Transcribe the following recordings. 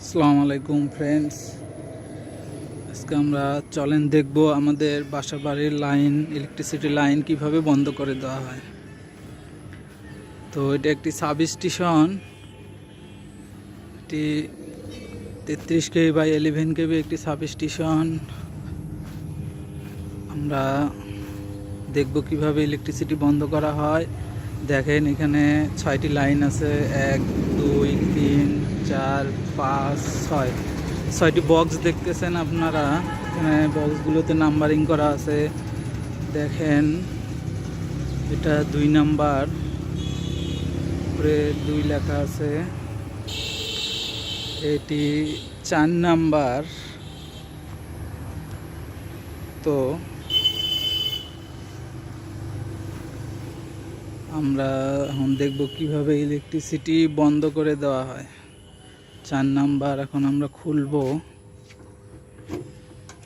আসসালামু আলাইকুম ফ্রেন্ডস, আজকে আমরা চলেন দেখব আমাদের বাসা বাড়ির লাইন, ইলেকট্রিসিটি লাইন কিভাবে বন্ধ করে দেওয়া হয়। তো এটা একটি সাব স্টেশন, এটি 33 কেবি বাই 11 কেবি একটি সাব স্টেশন। আমরা দেখব কিভাবে ইলেকট্রিসিটি বন্ধ করা হয়। দেখেন এখানে 6টি লাইন আছে, 1 2 3 4 5 6টি বক্স দেখতেছেন আপনারা। এখানে বক্সগুলোতে নাম্বারিং করা আছে। দেখেন এটা 2 নাম্বার, উপরে 2 লেখা আছে। এটি 4 নাম্বার। তো আমরা এখন দেখব কিভাবে ইলেকট্রিসিটি বন্ধ করে দেওয়া হয়। 4 নাম্বার এখন আমরা খুলব,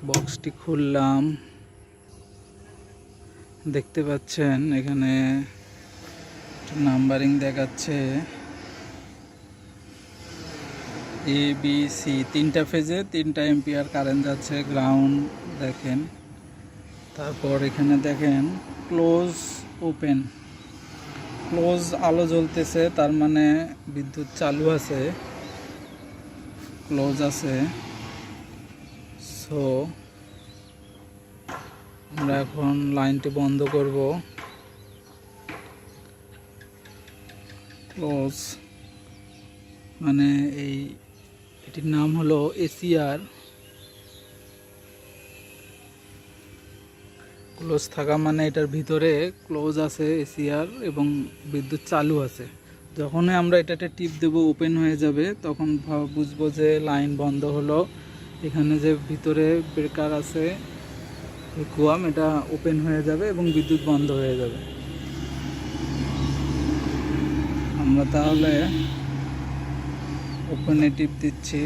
বক্সটি খুললাম। দেখতে পাচ্ছেন এখানে নাম্বারিং দেখাচ্ছে ABC, 3টা ফেজে 3টা এম্পিয়ার কারেন্ট যাচ্ছে, গ্রাউন্ড দেখেন। তারপর এখানে দেখেন ক্লোজ ওপেন, ক্লোজ আলো জ্বলতেছে, তার মানে বিদ্যুৎ চালু আছে, ক্লোজ আছে। সো আমরা এখন লাইনটি বন্ধ করব। ক্লোজ মানে এটির নাম হলো এসিআর। ক্লোজ থাকা মানে এটার ভিতরে ক্লোজ আছে এসিআর এবং বিদ্যুৎ চালু আছে। যখনই আমরা এটাতে টিপ দেব ওপেন হয়ে যাবে, তখন বুঝবো যে লাইন বন্ধ হলো। এখানে যে ভিতরে ব্রেকার আছে ভ্যাকুয়াম, এটা ওপেন হয়ে যাবে এবং বিদ্যুৎ বন্ধ হয়ে যাবে। আমরা তাহলে ওপেনে টিপ দিচ্ছি।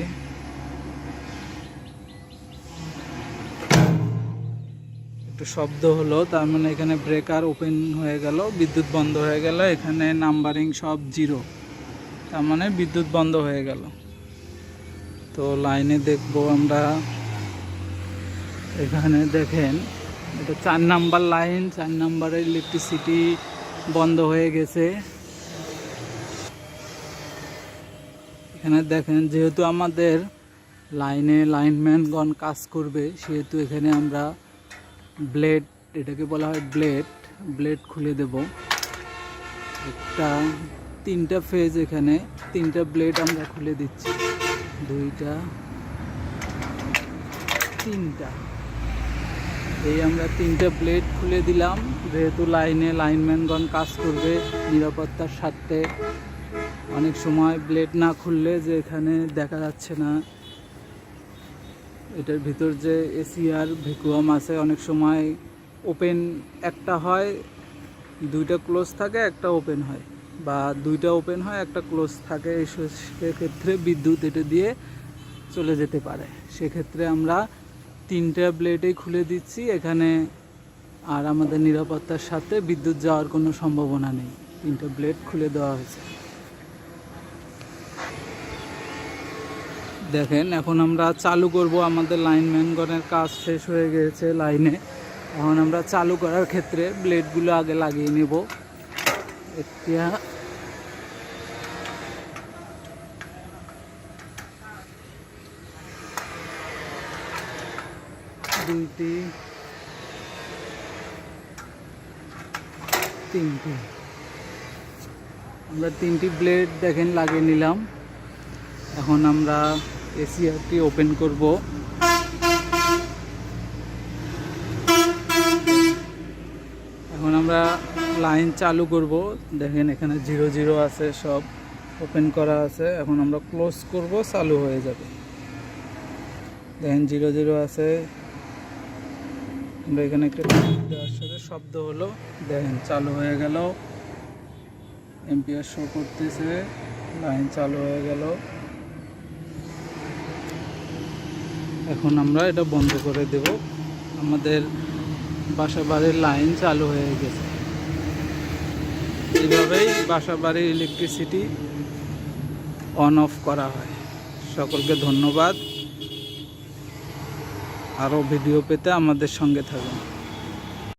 একটু শব্দ হলো, তার মানে এখানে ব্রেকার ওপেন হয়ে গেল, বিদ্যুৎ বন্ধ হয়ে গেল। এখানে নাম্বারিং সব 0, তার মানে বিদ্যুৎ বন্ধ হয়ে গেল। তো লাইনে দেখব আমরা, এখানে দেখেন এটা 4 নাম্বার লাইন, 4 নাম্বারের ইলেকট্রিসিটি বন্ধ হয়ে গেছে। এখানে দেখেন যেহেতু আমাদের লাইনে লাইনম্যানগণ কাজ করবে, সেহেতু এখানে আমরা ব্লেড, এটাকে বলা হয় ব্লেড খুলে দেব। একটা 3টা ফেজ, এখানে 3টা ব্লেড আমরা খুলে দিচ্ছি। 2টা 3টা, এই আমরা 3টা ব্লেড খুলে দিলাম। যেহেতু লাইনে লাইনম্যানগণ কাজ করবে নিরাপত্তার স্বার্থে, অনেক সময় ব্লেড না খুললে যে এখানে দেখা যাচ্ছে না, এটার ভিতর যে এসিআর ভ্যাকুয়াম আছে, অনেক সময় ওপেন একটা হয়, 2টা ক্লোজ থাকে, একটা ওপেন হয়, বা 2টা ওপেন হয়, একটা ক্লোজ থাকে। সেক্ষেত্রে বিদ্যুৎ এটা দিয়ে চলে যেতে পারে। সেক্ষেত্রে আমরা 3টা ব্লেডেই খুলে দিচ্ছি এখানে, আর আমাদের নিরাপত্তার সাথে বিদ্যুৎ যাওয়ার কোনো সম্ভাবনা নেই। 3টা ব্লেড খুলে দেওয়া হয়েছে। দেখেন এখন আমরা চালু করব। আমাদের লাইনম্যানগণের কাজ শেষ হয়ে গেছে লাইনে। এখন আমরা চালু করার ক্ষেত্রে ব্লেডগুলো আগে লাগিয়ে নেব। একটা, দুইটি, 3টি, আমরা 3টি ব্লেড দেখেন লাগিয়ে নিলাম। এখন আমরা এসিআরটি ওপেন করব। এখন আমরা লাইন চালু করব। দেখেন এখানে 0 আছে, সব ওপেন করা আছে। এখন আমরা ক্লোজ করব, চালু হয়ে যাবে। দেখেন 0 আছে। আমরা এখানে একটা দেওয়ার সাথে শব্দ হলো, দেখেন চালু হয়ে গেল, এম্পিয়ার শো করতেছে, লাইন চালু হয়ে গেল। এখন আমরা এটা বন্ধ করে দেব। আমাদের বাসা বাড়ির লাইন চালু হয়ে গেছে। এইভাবেই বাসা বাড়ির ইলেকট্রিসিটি অন অফ করা হয়। সকলকে ধন্যবাদ। আরও ভিডিও পেতে আমাদের সঙ্গে থাকুন।